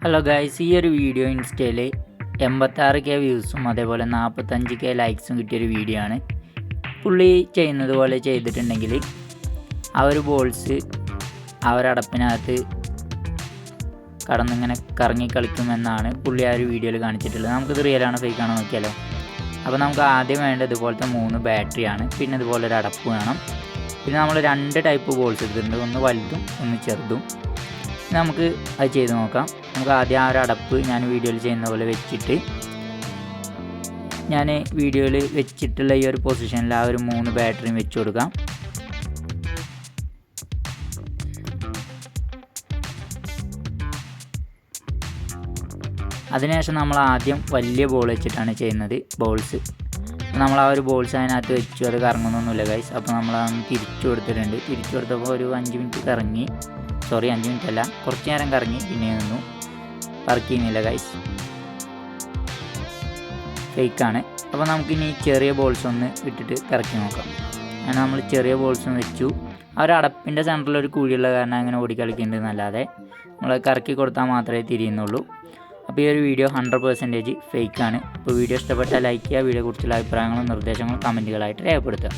Hello guys, ഈ ഒരു video ഇൻസ്റ്റയിൽ 86K വ്യൂസും അതേപോലെ 45K ലൈക്സും കിട്ടിയൊരു വീഡിയോ ആണ്. പുള്ളി ചെയ്യുന്നത് പോലെ ചെയ്തിട്ടുണ്ടെങ്കിൽ ആ ഒരു ബോൾസ് ആ ഒരു അടപ്പിനകത്ത് കടന്നിങ്ങനെ കറങ്ങി കളിക്കുമെന്നാണ് പുള്ളി ആ ഒരു വീഡിയോയിൽ കാണിച്ചിട്ടുള്ളത്. നമുക്കിത് റിയലാണോ ഫേക്കാണോ നോക്കിയാലോ. അപ്പോൾ നമുക്ക് ആദ്യം വേണ്ടത് ഇതുപോലത്തെ 3 ബാറ്ററിയാണ്. പിന്നെ ഇതുപോലെ ഒരു അടപ്പ് വേണം. പിന്നെ നമ്മൾ 2 ടൈപ്പ് ബോൾസ് എടുത്തിട്ടുണ്ട്, ഒന്ന് വലുതും ഒന്ന് ചെറുതും. നമുക്ക് അത് ചെയ്ത് നോക്കാം. നമുക്ക് ആദ്യം ആ ഒരു അടപ്പ് ഞാൻ വീഡിയോയിൽ ചെയ്യുന്ന പോലെ വെച്ചിട്ട് ഞാൻ വീഡിയോയിൽ വെച്ചിട്ടുള്ള ഈ ഒരു പൊസിഷനിൽ ആ ഒരു 3 ബാറ്ററിയും വെച്ച് കൊടുക്കാം. അതിനുശേഷം നമ്മൾ ആദ്യം വലിയ ബോൾ വെച്ചിട്ടാണ് ചെയ്യുന്നത്. നമ്മൾ ആ ഒരു ബോൾസ് അതിനകത്ത് വെച്ചു, അത് കറങ്ങുന്നൊന്നുമില്ല ഗൈസ്. അപ്പോൾ നമ്മളതൊന്ന് തിരിച്ചു കൊടുത്തിട്ടുണ്ട്. തിരിച്ചു കൊടുത്തപ്പോൾ ഒരു 5 മിനിറ്റ് കറങ്ങി, 5 മിനിറ്റ് അല്ല, കുറച്ച് നേരം കറങ്ങി, പിന്നെ നിന്നു. വർക്ക് ചെയ്യുന്നില്ല ഗൈസ്, ഫേക്കാണ്. അപ്പോൾ നമുക്കിനി ചെറിയ ബോൾസ് ഒന്ന് ഇട്ടിട്ട് കറക്കി നോക്കാം. അങ്ങനെ നമ്മൾ ചെറിയ ബോൾസ് വെച്ചു. ആ ഒരു അടപ്പിൻ്റെ സെൻറ്ററിൽ ഒരു കുഴിയുള്ള കാരണം അങ്ങനെ ഓടിക്കളിക്കുന്നുണ്ടെന്നല്ലാതെ നമ്മൾ കറക്കി കൊടുത്താൽ മാത്രമേ തിരിയുന്നുള്ളൂ. അപ്പോൾ ഈ ഒരു വീഡിയോ 100% ഫേക്കാണ്. അപ്പോൾ വീഡിയോ ഇഷ്ടപ്പെട്ടാൽ ലൈക്ക് ചെയ്യുക. വീഡിയോയെക്കുറിച്ചുള്ള അഭിപ്രായങ്ങളും നിർദ്ദേശങ്ങളും കമൻറ്റുകളായിട്ട് രേഖപ്പെടുത്തുക.